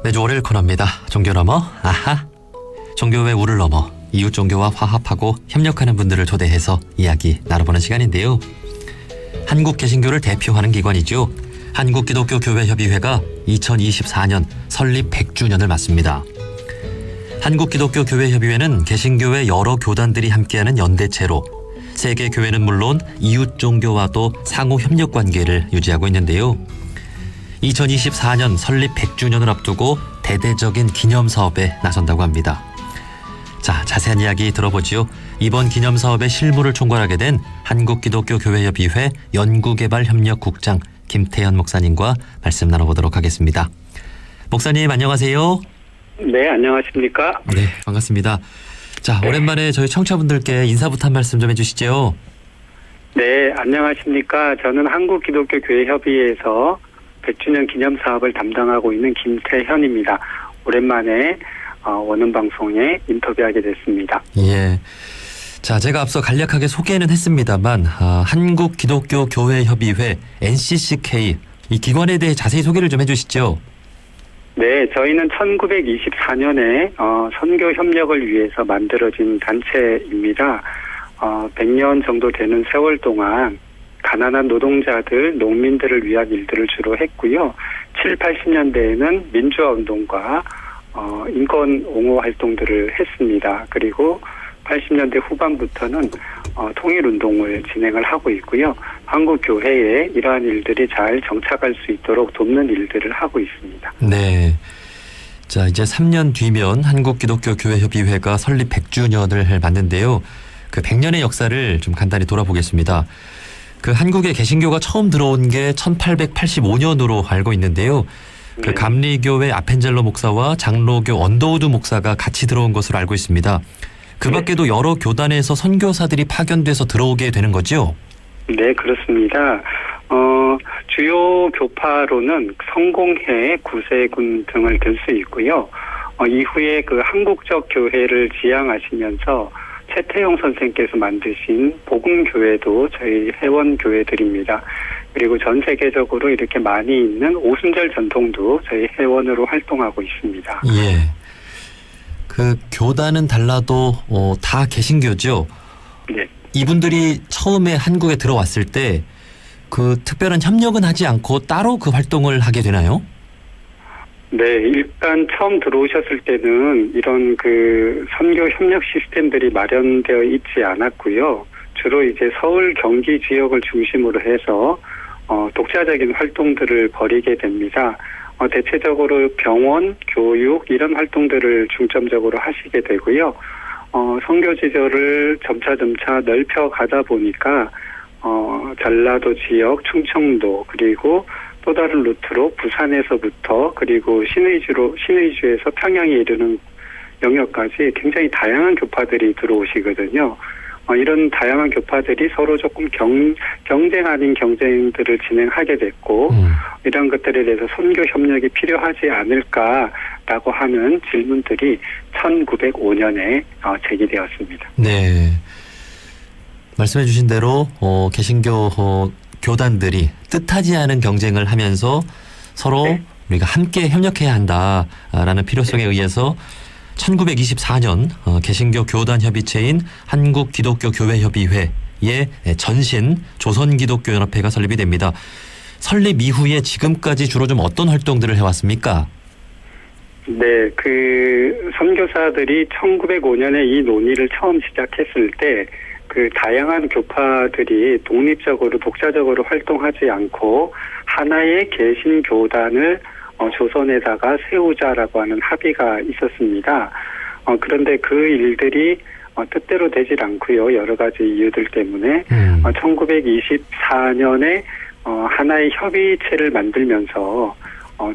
매주 월요일 코너입니다. 종교 넘어 아하. 종교의 우를 넘어 이웃 종교와 화합하고 협력하는 분들을 초대해서 이야기 나눠보는 시간인데요. 한국 개신교를 대표하는 기관이죠. 한국기독교교회협의회가 2024년 설립 100주년을 맞습니다. 한국기독교교회협의회는 개신교의 여러 교단들이 함께하는 연대체로 세계 교회는 물론 이웃 종교와도 상호 협력 관계를 유지하고 있는데요. 2024년 설립 100주년을 앞두고 대대적인 기념사업에 나선다고 합니다. 자, 자세한 이야기 들어보지요. 이번 기념사업의 실무를 총괄하게 된 한국기독교교회협의회 연구개발협력국장 김태현 목사님과 말씀 나눠보도록 하겠습니다. 목사님 안녕하세요. 네, 안녕하십니까? 네, 반갑습니다. 자, 오랜만에 저희 청취자분들께 인사부터 한 말씀 좀 해주시죠. 네, 안녕하십니까? 저는 한국기독교교회협의회에서 100주년 기념사업을 담당하고 있는 김태현입니다. 오랜만에 원음방송에 인터뷰하게 됐습니다. 예. 자, 제가 앞서 간략하게 소개는 했습니다만 한국기독교교회협의회 NCCK 이 기관에 대해 자세히 소개를 좀 해주시죠. 네, 저희는 1924년에 선교 협력을 위해서 만들어진 단체입니다. 100년 정도 되는 세월 동안 가난한 노동자들, 농민들을 위한 일들을 주로 했고요. 7, 80년대에는 민주화 운동과 인권 옹호 활동들을 했습니다. 그리고 80년대 후반부터는 통일 운동을 진행을 하고 있고요. 한국 교회에 이러한 일들이 잘 정착할 수 있도록 돕는 일들을 하고 있습니다. 네. 자, 이제 3년 뒤면 한국기독교교회협의회가 설립 100주년을 맞는데요. 그 100년의 역사를 좀 간단히 돌아보겠습니다. 그 한국에 개신교가 처음 들어온 게 1885년으로 알고 있는데요. 그 감리교회 아펜젤러 목사와 장로교 언더우드 목사가 같이 들어온 것으로 알고 있습니다. 그 밖에도 여러 교단에서 선교사들이 파견돼서 들어오게 되는 거죠? 네, 그렇습니다. 주요 교파로는 성공회, 구세군 등을 들 수 있고요. 이후에 그 한국적 교회를 지향하시면서 최태용 선생께서 만드신 복음교회도 저희 회원교회들입니다. 그리고 전 세계적으로 이렇게 많이 있는 오순절 전통도 저희 회원으로 활동하고 있습니다. 예. 그 교단은 달라도 다 개신교죠? 네. 이분들이 처음에 한국에 들어왔을 때 그 특별한 협력은 하지 않고 따로 그 활동을 하게 되나요? 네, 일단 처음 들어오셨을 때는 이런 그 선교 협력 시스템들이 마련되어 있지 않았고요. 주로 이제 서울, 경기 지역을 중심으로 해서 독자적인 활동들을 벌이게 됩니다. 대체적으로 병원, 교육 이런 활동들을 중점적으로 하시게 되고요. 선교 지조를 점차 넓혀 가다 보니까 전라도 지역, 충청도 그리고 또 다른 루트로 부산에서부터 그리고 신의주에서 평양에 이르는 영역까지 굉장히 다양한 교파들이 들어오시거든요. 이런 다양한 교파들이 서로 조금 경쟁 아닌 경쟁들을 진행하게 됐고 이런 것들에 대해서 선교 협력이 필요하지 않을까라고 하는 질문들이 1905년에 제기되었습니다. 네. 말씀해 주신 대로 개신교 교단들이 뜻하지 않은 경쟁을 하면서 서로 네. 우리가 함께 협력해야 한다라는 필요성에 의해서 1924년 개신교 교단 협의체인 한국기독교교회협의회의 전신 조선기독교연합회가 설립이 됩니다. 설립 이후에 지금까지 주로 좀 어떤 활동들을 해왔습니까? 네, 그 선교사들이 1905년에 이 논의를 처음 시작했을 때 그 다양한 교파들이 독립적으로 독자적으로 활동하지 않고 하나의 개신교단을 조선에다가 세우자라고 하는 합의가 있었습니다. 그런데 그 일들이 뜻대로 되질 않고요. 여러 가지 이유들 때문에 1924년에 하나의 협의체를 만들면서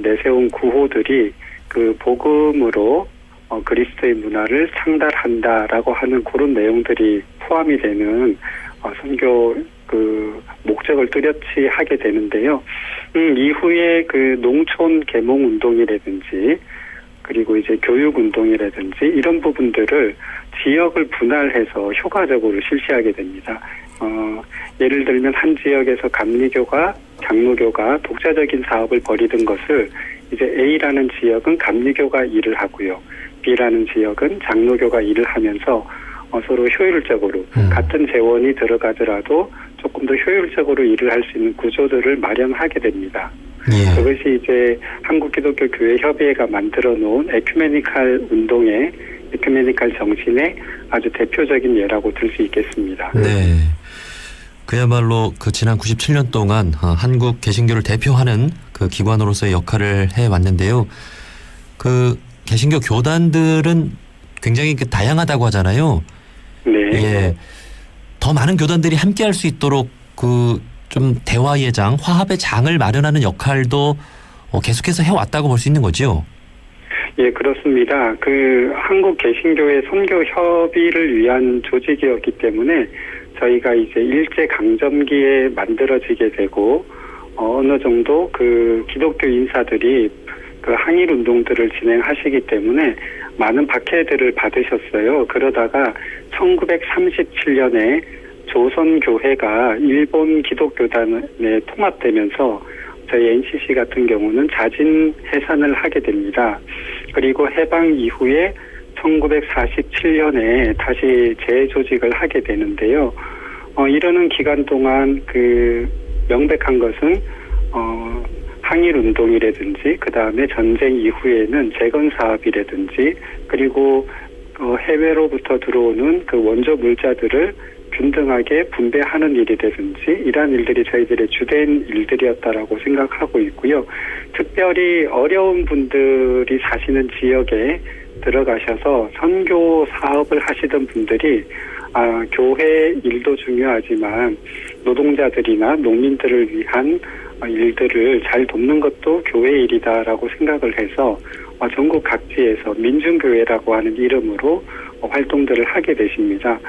내세운 구호들이 그 복음으로 그리스도의 문화를 창달한다라고 하는 그런 내용들이 포함이 되는 선교 그 목적을 뚜렷이 하게 되는데요. 이후에 그 농촌 계몽 운동이라든지 그리고 이제 교육 운동이라든지 이런 부분들을 지역을 분할해서 효과적으로 실시하게 됩니다. 예를 들면 한 지역에서 감리교가 장로교가 독자적인 사업을 벌이던 것을 이제 A라는 지역은 감리교가 일을 하고요. B라는 지역은 장로교가 일을 하면서 서로 효율적으로 같은 재원이 들어가더라도 조금 더 효율적으로 일을 할 수 있는 구조들을 마련하게 됩니다. 예. 그것이 이제 한국기독교교회협의회가 만들어 놓은 에큐메니칼 운동의 에큐메니칼 정신의 아주 대표적인 예라고 들 수 있겠습니다. 네. 그야말로 그 지난 97년 동안 한국 개신교를 대표하는 그 기관으로서의 역할을 해왔는데요. 그 개신교 교단들은 굉장히 다양하다고 하잖아요. 네. 예. 더 많은 교단들이 함께할 수 있도록 그 좀 대화의 장, 화합의 장을 마련하는 역할도 계속해서 해왔다고 볼 수 있는 거죠. 예, 그렇습니다. 그 한국 개신교회 선교 협의를 위한 조직이었기 때문에 저희가 이제 일제 강점기에 만들어지게 되고 어느 정도 그 기독교 인사들이 그 항일 운동들을 진행하시기 때문에 많은 박해들을 받으셨어요. 그러다가 1937년에 조선교회가 일본 기독교단에 통합되면서 저희 NCC 같은 경우는 자진 해산을 하게 됩니다. 그리고 해방 이후에 1947년에 다시 재조직을 하게 되는데요. 이러는 기간 동안 그 명백한 것은 항일 운동이라든지 그 다음에 전쟁 이후에는 재건 사업이라든지 그리고 해외로부터 들어오는 그 원조 물자들을 균등하게 분배하는 일이라든지 이러한 일들이 저희들의 주된 일들이었다라고 생각하고 있고요. 특별히 어려운 분들이 사시는 지역에 들어가셔서 선교 사업을 하시던 분들이 교회 일도 중요하지만 노동자들이나 농민들을 위한 일들을 잘 돕는 것도 교회 일이다라고 생각을 해서 전국 각지에서 민중교회라고 하는 이름으로 활동들을 하게 되십니다.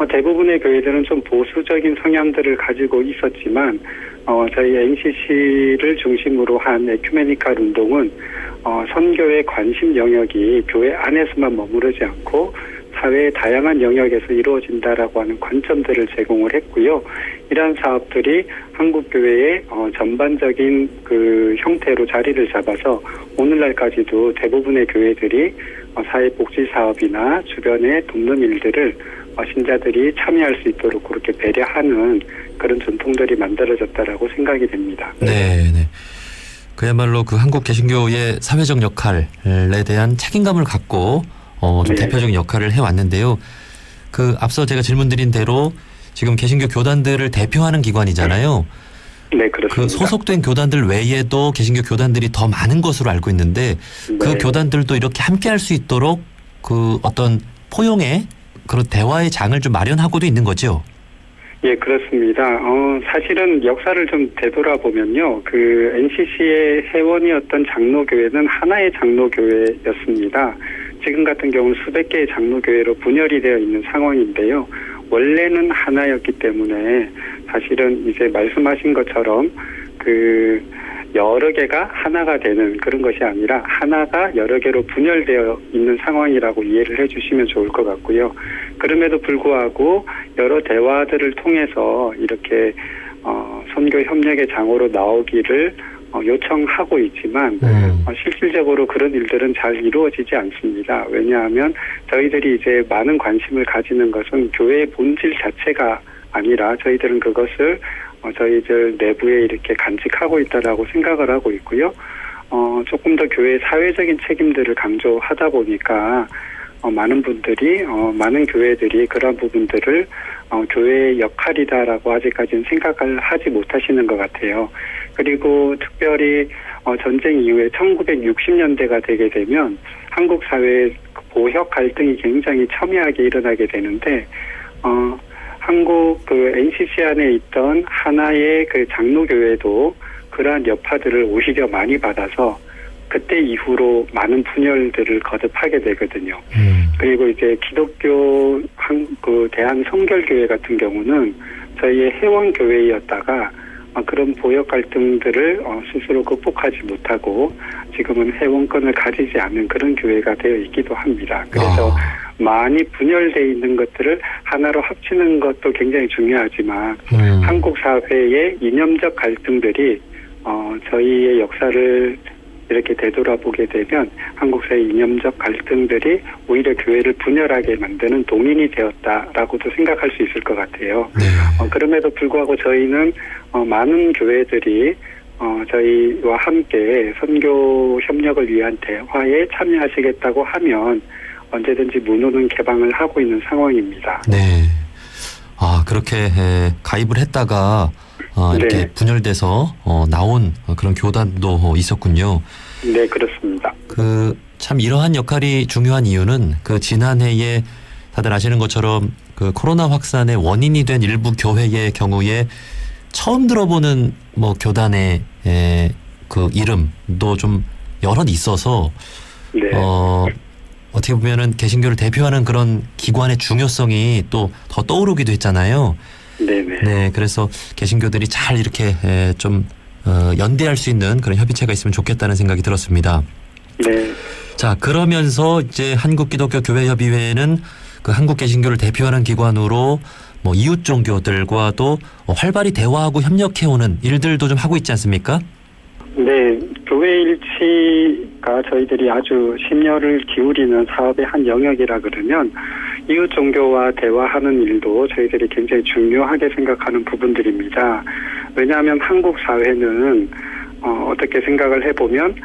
대부분의 교회들은 좀 보수적인 성향들을 가지고 있었지만 저희 NCC를 중심으로 한 에큐메니칼 운동은 선교의 관심 영역이 교회 안에서만 머무르지 않고 사회의 다양한 영역에서 이루어진다라고 하는 관점들을 제공을 했고요. 이러한 사업들이 한국교회의 전반적인 그 형태로 자리를 잡아서 오늘날까지도 대부분의 교회들이 사회복지 사업이나 주변에 돕는 일들을 신자들이 참여할 수 있도록 그렇게 배려하는 그런 전통들이 만들어졌다라고 생각이 됩니다. 네, 네. 그야말로 그 한국 개신교의 사회적 역할에 대한 책임감을 갖고 좀 네. 대표적인 역할을 해왔는데요. 그 앞서 제가 질문드린 대로 지금 개신교 교단들을 대표하는 기관이잖아요. 네, 그렇습니다. 그 소속된 교단들 외에도 개신교 교단들이 더 많은 것으로 알고 있는데 그 네. 교단들도 이렇게 함께할 수 있도록 그 어떤 포용의 그런 대화의 장을 좀 마련하고도 있는 거죠. 예, 그렇습니다. 사실은 역사를 좀 되돌아보면요. 그 NCC의 회원이었던 장로교회는 하나의 장로교회였습니다. 지금 같은 경우는 수백 개의 장로교회로 분열이 되어 있는 상황인데요. 원래는 하나였기 때문에 사실은 이제 말씀하신 것처럼 그 여러 개가 하나가 되는 그런 것이 아니라 하나가 여러 개로 분열되어 있는 상황이라고 이해를 해주시면 좋을 것 같고요. 그럼에도 불구하고 여러 대화들을 통해서 이렇게 선교 협력의 장으로 나오기를 요청하고 있지만 실질적으로 그런 일들은 잘 이루어지지 않습니다. 왜냐하면 저희들이 이제 많은 관심을 가지는 것은 교회의 본질 자체가 아니라 저희들은 그것을 저희들 내부에 이렇게 간직하고 있다라고 생각을 하고 있고요. 조금 더 교회의 사회적인 책임들을 강조하다 보니까 많은 분들이 많은 교회들이 그러한 부분들을 교회의 역할이다라고 아직까지는 생각을 하지 못하시는 것 같아요. 그리고 특별히 전쟁 이후에 1960년대가 되게 되면 한국 사회의 보역 갈등이 굉장히 첨예하게 일어나게 되는데 한국 그 NCC 안에 있던 하나의 그 장로교회도 그러한 여파들을 오히려 많이 받아서 그때 이후로 많은 분열들을 거듭하게 되거든요. 그리고 이제 기독교 그 대한 성결교회 같은 경우는 저희의 회원교회였다가 그런 보역 갈등들을 스스로 극복하지 못하고 지금은 회원권을 가지지 않는 그런 교회가 되어 있기도 합니다. 그래서 많이 분열되어 있는 것들을 하나로 합치는 것도 굉장히 중요하지만 한국 사회의 이념적 갈등들이 저희의 역사를 이렇게 되돌아보게 되면 한국 사회 이념적 갈등들이 오히려 교회를 분열하게 만드는 동인이 되었다라고도 생각할 수 있을 것 같아요. 네. 그럼에도 불구하고 저희는 많은 교회들이 저희와 함께 선교 협력을 위한 대화에 참여하시겠다고 하면 언제든지 문호는 개방을 하고 있는 상황입니다. 네. 그렇게 가입을 했다가 이렇게 네. 분열돼서 나온 그런 교단도 있었군요. 네, 그렇습니다. 참 이러한 역할이 중요한 이유는 지난해에 다들 아시는 것처럼 코로나 확산의 원인이 된 일부 교회의 경우에 처음 들어보는 교단의 이름도 좀 여럿 있어서 네. 어떻게 보면은 개신교를 대표하는 그런 기관의 중요성이 또 더 떠오르기도 했잖아요. 네네. 네, 그래서 개신교들이 잘 이렇게 좀 연대할 수 있는 그런 협의체가 있으면 좋겠다는 생각이 들었습니다. 네. 자, 그러면서 이제 한국기독교교회협의회는 한국 개신교를 대표하는 기관으로 이웃 종교들과도 활발히 대화하고 협력해오는 일들도 좀 하고 있지 않습니까? 네, 교회일치가 저희들이 아주 심려를 기울이는 사업의 한 영역이라 그러면 이웃 종교와 대화하는 일도 저희들이 굉장히 중요하게 생각하는 부분들입니다. 왜냐하면 한국 사회는 어떻게 생각을 해보면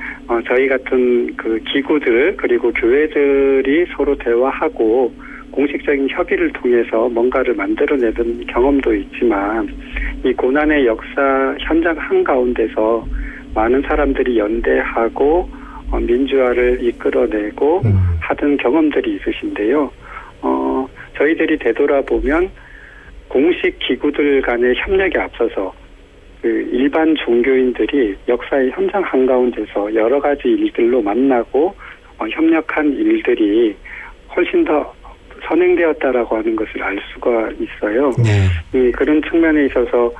저희 같은 기구들 그리고 교회들이 서로 대화하고 공식적인 협의를 통해서 뭔가를 만들어내던 경험도 있지만 이 고난의 역사 현장 한가운데서 많은 사람들이 연대하고 민주화를 이끌어내고 하던 경험들이 있으신데요. 저희들이 되돌아보면 공식 기구들 간의 협력에 앞서서 일반 종교인들이 역사의 현장 한가운데서 여러 가지 일들로 만나고 협력한 일들이 훨씬 더 선행되었다라고 하는 것을 알 수가 있어요. 네. 그런 측면에 있어서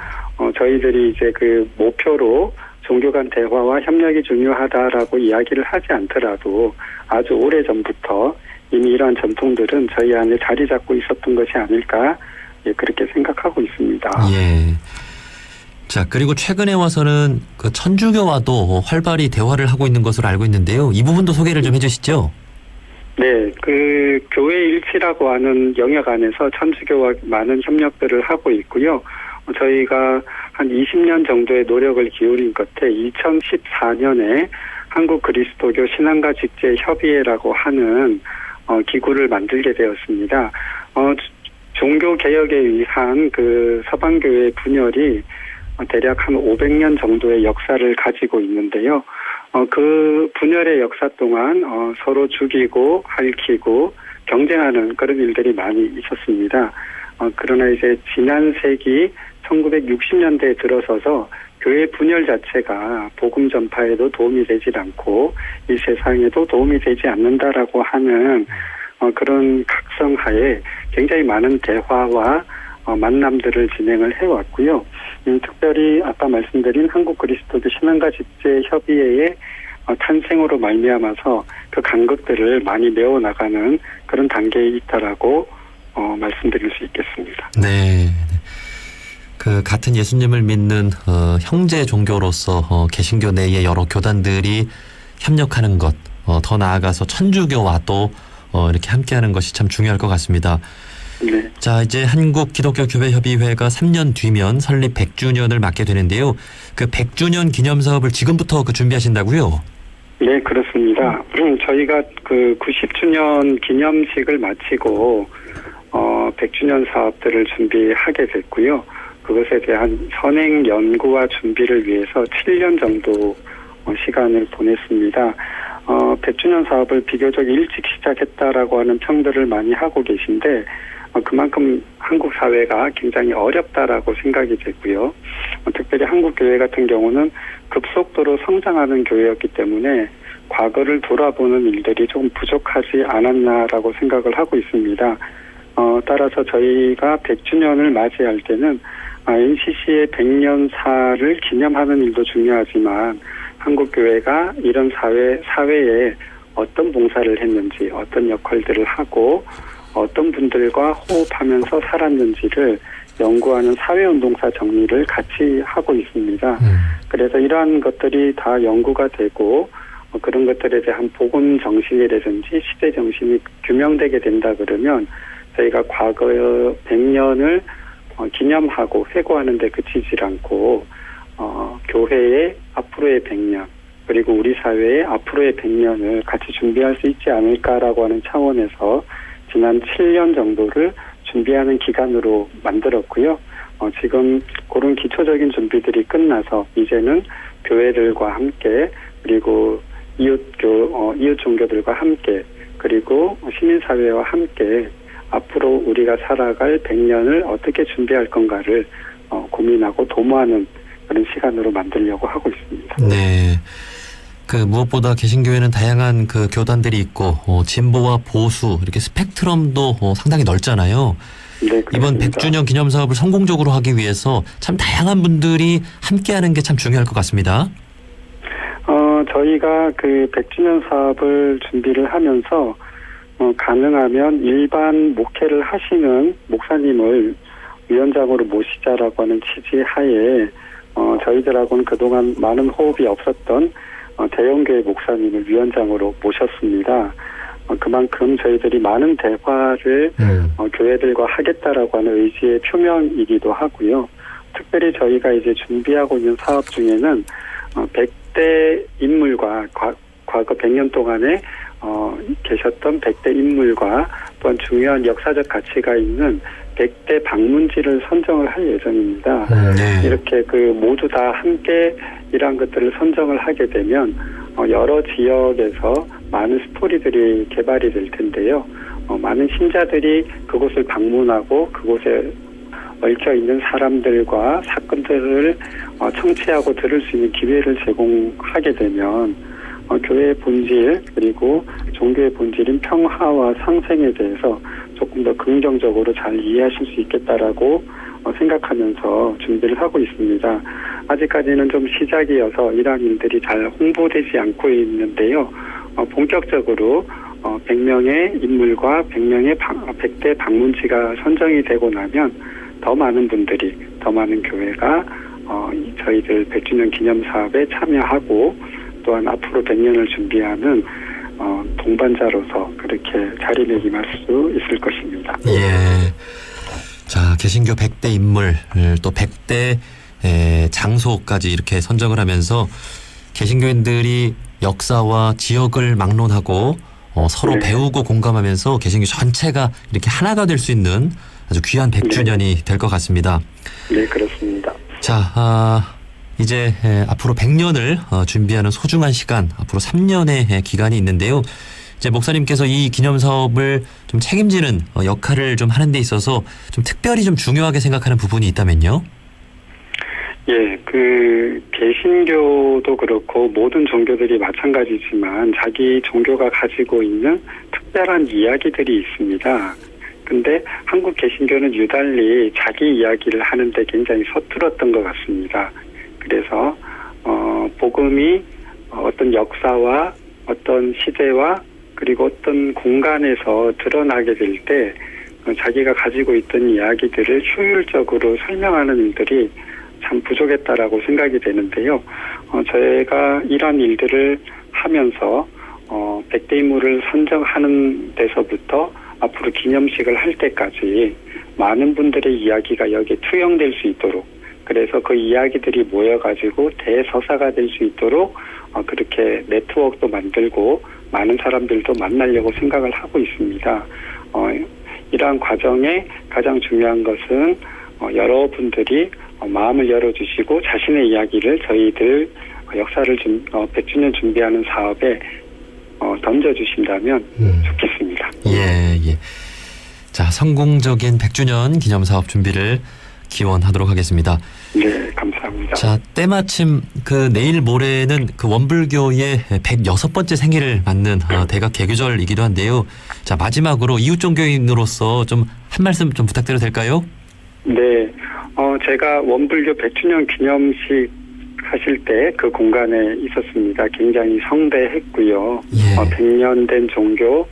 저희들이 이제 목표로 종교 간 대화와 협력이 중요하다라고 이야기를 하지 않더라도 아주 오래전부터 이미 이러한 전통들은 저희 안에 자리 잡고 있었던 것이 아닐까 그렇게 생각하고 있습니다. 예. 자, 그리고 최근에 와서는 천주교와도 활발히 대화를 하고 있는 것으로 알고 있는데요. 이 부분도 소개를 좀 해주시죠. 네, 교회 일치라고 하는 영역 안에서 천주교와 많은 협력들을 하고 있고요. 저희가 한 20년 정도의 노력을 기울인 끝에 2014년에 한국 그리스도교 신앙가 직제 협의회라고 하는 기구를 만들게 되었습니다. 종교 개혁에 의한 서방교회 분열이 대략 한 500년 정도의 역사를 가지고 있는데요. 그 분열의 역사 동안 서로 죽이고 핥히고 경쟁하는 그런 일들이 많이 있었습니다. 그러나 이제 지난 세기 1960년대에 들어서서 교회 분열 자체가 복음 전파에도 도움이 되지 않고 이 세상에도 도움이 되지 않는다라고 하는 그런 각성하에 굉장히 많은 대화와 만남들을 진행을 해왔고요. 특별히 아까 말씀드린 한국 그리스도교 신앙가 직제 협의회의 탄생으로 말미암아서 그 간극들을 많이 메워나가는 그런 단계에 있다라고 말씀드릴 수 있겠습니다. 네. 같은 예수님을 믿는 형제 종교로서 개신교 내의 여러 교단들이 협력하는 것, 더 나아가서 천주교와도 이렇게 함께하는 것이 참 중요할 것 같습니다. 네. 자, 이제 한국기독교교회협의회가 3년 뒤면 설립 100주년을 맞게 되는데요. 100주년 기념 사업을 지금부터 준비하신다고요? 네, 그렇습니다. 저희가 90주년 기념식을 마치고 100주년 사업들을 준비하게 됐고요. 그것에 대한 선행 연구와 준비를 위해서 7년 정도 시간을 보냈습니다. 100주년 사업을 비교적 일찍 시작했다라고 하는 평들을 많이 하고 계신데 그만큼 한국 사회가 굉장히 어렵다라고 생각이 되고요. 특별히 한국 교회 같은 경우는 급속도로 성장하는 교회였기 때문에 과거를 돌아보는 일들이 조금 부족하지 않았나라고 생각을 하고 있습니다. 따라서 저희가 100주년을 맞이할 때는 NCC의 100년사를 기념하는 일도 중요하지만 한국 교회가 이런 사회에 어떤 봉사를 했는지, 어떤 역할들을 하고 어떤 분들과 호흡하면서 살았는지를 연구하는 사회운동사 정리를 같이 하고 있습니다. 그래서 이러한 것들이 다 연구가 되고 그런 것들에 대한 복음 정신이라든지 시대 정신이 규명되게 된다 그러면 저희가 과거 100년을 기념하고 회고하는 데 그치지 않고 교회의 앞으로의 100년 그리고 우리 사회의 앞으로의 100년을 같이 준비할 수 있지 않을까라고 하는 차원에서 지난 7년 정도를 준비하는 기간으로 만들었고요. 지금 그런 기초적인 준비들이 끝나서 이제는 교회들과 함께 그리고 이웃 종교들과 함께 그리고 시민사회와 함께 앞으로 우리가 살아갈 100년을 어떻게 준비할 건가를 고민하고 도모하는 그런 시간으로 만들려고 하고 있습니다. 네. 무엇보다 개신교회는 다양한 교단들이 있고 진보와 보수 이렇게 스펙트럼도 상당히 넓잖아요. 네, 이번 100주년 기념 사업을 성공적으로 하기 위해서 참 다양한 분들이 함께하는 게 참 중요할 것 같습니다. 저희가 그 100주년 사업을 준비를 하면서 가능하면 일반 목회를 하시는 목사님을 위원장으로 모시자라고 하는 취지하에 저희들하고는 그동안 많은 호흡이 없었던 대형교회 목사님을 위원장으로 모셨습니다. 그만큼 저희들이 많은 대화를 교회들과 하겠다라고 하는 의지의 표명이기도 하고요. 특별히 저희가 이제 준비하고 있는 사업 중에는 100대 인물과 과거 100년 동안에 계셨던 100대 인물과 또한 중요한 역사적 가치가 있는 100대 방문지를 선정을 할 예정입니다. 네. 이렇게 모두 다 함께 이러한 것들을 선정을 하게 되면 여러 지역에서 많은 스토리들이 개발이 될 텐데요. 많은 신자들이 그곳을 방문하고 그곳에 얽혀있는 사람들과 사건들을 청취하고 들을 수 있는 기회를 제공하게 되면 교회의 본질 그리고 종교의 본질인 평화와 상생에 대해서 조금 더 긍정적으로 잘 이해하실 수 있겠다라고 생각하면서 준비를 하고 있습니다. 아직까지는 좀 시작이어서 이러한 일들이 잘 홍보되지 않고 있는데요. 본격적으로 100명의 인물과 100대 방문지가 선정이 되고 나면 더 많은 분들이 더 많은 교회가 저희들 100주년 기념 사업에 참여하고 또한 앞으로 100년을 준비하는 동반자로서 그렇게 자리매김할 수 있을 것입니다. 예. 자, 개신교 100대 인물 또 100대 장소까지 이렇게 선정을 하면서 개신교인들이 역사와 지역을 막론하고 서로 네. 배우고 공감하면서 개신교 전체가 이렇게 하나가 될 수 있는 아주 귀한 100주년이 될 것 같습니다. 네, 그렇습니다. 자, 이제 앞으로 100년을 준비하는 소중한 시간, 앞으로 3년의 기간이 있는데요. 이제 목사님께서 이 기념 사업을 좀 책임지는 역할을 좀 하는 데 있어서 좀 특별히 좀 중요하게 생각하는 부분이 있다면요. 예, 개신교도 그렇고 모든 종교들이 마찬가지지만 자기 종교가 가지고 있는 특별한 이야기들이 있습니다. 근데 한국 개신교는 유달리 자기 이야기를 하는데 굉장히 서툴었던 것 같습니다. 그래서 복음이 어떤 역사와 어떤 시대와 그리고 어떤 공간에서 드러나게 될 때 자기가 가지고 있던 이야기들을 효율적으로 설명하는 일들이 참 부족했다라고 생각이 되는데요. 저희가 이런 일들을 하면서 100대 인물을 선정하는 데서부터 앞으로 기념식을 할 때까지 많은 분들의 이야기가 여기에 투영될 수 있도록 그래서 그 이야기들이 모여가지고 대서사가 될 수 있도록 그렇게 네트워크도 만들고 많은 사람들도 만나려고 생각을 하고 있습니다. 이러한 과정에 가장 중요한 것은 여러분들이 마음을 열어주시고 자신의 이야기를 저희들 역사를 100주년 준비하는 사업에 던져주신다면 좋겠습니다. 예. 자, 성공적인 100주년 기념 사업 준비를 기원하도록 하겠습니다. 네, 감사합니다. 자, 때마침 내일 모레는 원불교의 106번째 생일을 맞는 대각 개교절이기도 한데요. 자, 마지막으로 이웃종교인으로서 좀 한 말씀 좀 부탁드려도 될까요? 네, 제가 원불교 100주년 기념식 하실 때 그 공간에 있었습니다. 굉장히 성대했고요. 예. 100년 된 종교,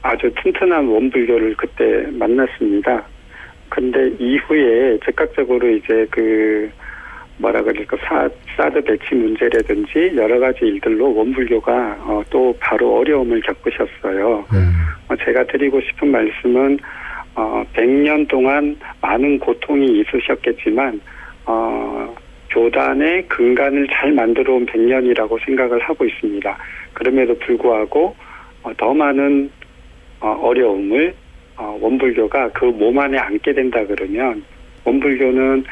아주 튼튼한 원불교를 그때 만났습니다. 근데 이후에 즉각적으로 이제 뭐라 그럴까 사드 배치 문제라든지 여러 가지 일들로 원불교가 또 바로 어려움을 겪으셨어요. 제가 드리고 싶은 말씀은 100년 동안 많은 고통이 있으셨겠지만 교단의 근간을 잘 만들어 온 100년이라고 생각을 하고 있습니다. 그럼에도 불구하고 더 많은 어려움을 원불교가 그 몸 안에 안게 된다 그러면 원불교는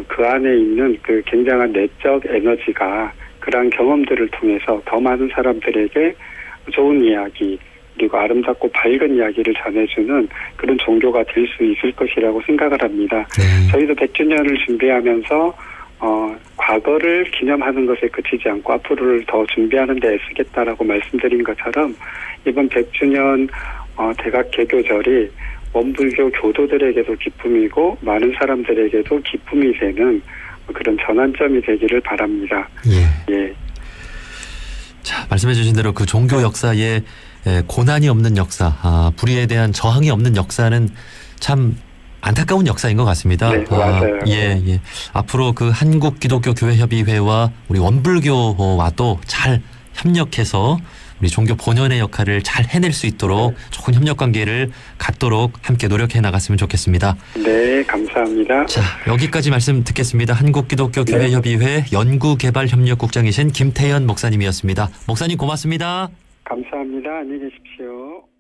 그 안에 있는 그 굉장한 내적 에너지가 그러한 경험들을 통해서 더 많은 사람들에게 좋은 이야기 그리고 아름답고 밝은 이야기를 전해주는 그런 종교가 될 수 있을 것이라고 생각을 합니다. 네. 저희도 100주년을 준비하면서 과거를 기념하는 것에 그치지 않고 앞으로를 더 준비하는 데 애쓰겠다라고 말씀드린 것처럼 이번 100주년 대각 개교절이 원불교 교도들에게도 기쁨이고 많은 사람들에게도 기쁨이 되는 그런 전환점이 되기를 바랍니다. 예. 자, 말씀해 주신 대로 그 종교 역사에 고난이 없는 역사, 불의에 대한 저항이 없는 역사는 참 안타까운 역사인 것 같습니다. 네, 맞아요. 예. 앞으로 그 한국기독교교회협의회와 우리 원불교와도 잘 협력해서 우리 종교 본연의 역할을 잘 해낼 수 있도록 좋은 협력 관계를 갖도록 함께 노력해 나갔으면 좋겠습니다. 네, 감사합니다. 자, 여기까지 말씀 듣겠습니다. 한국기독교교회협의회 연구개발협력국장이신 김태현 목사님이었습니다. 목사님 고맙습니다. 감사합니다. 안녕히 계십시오.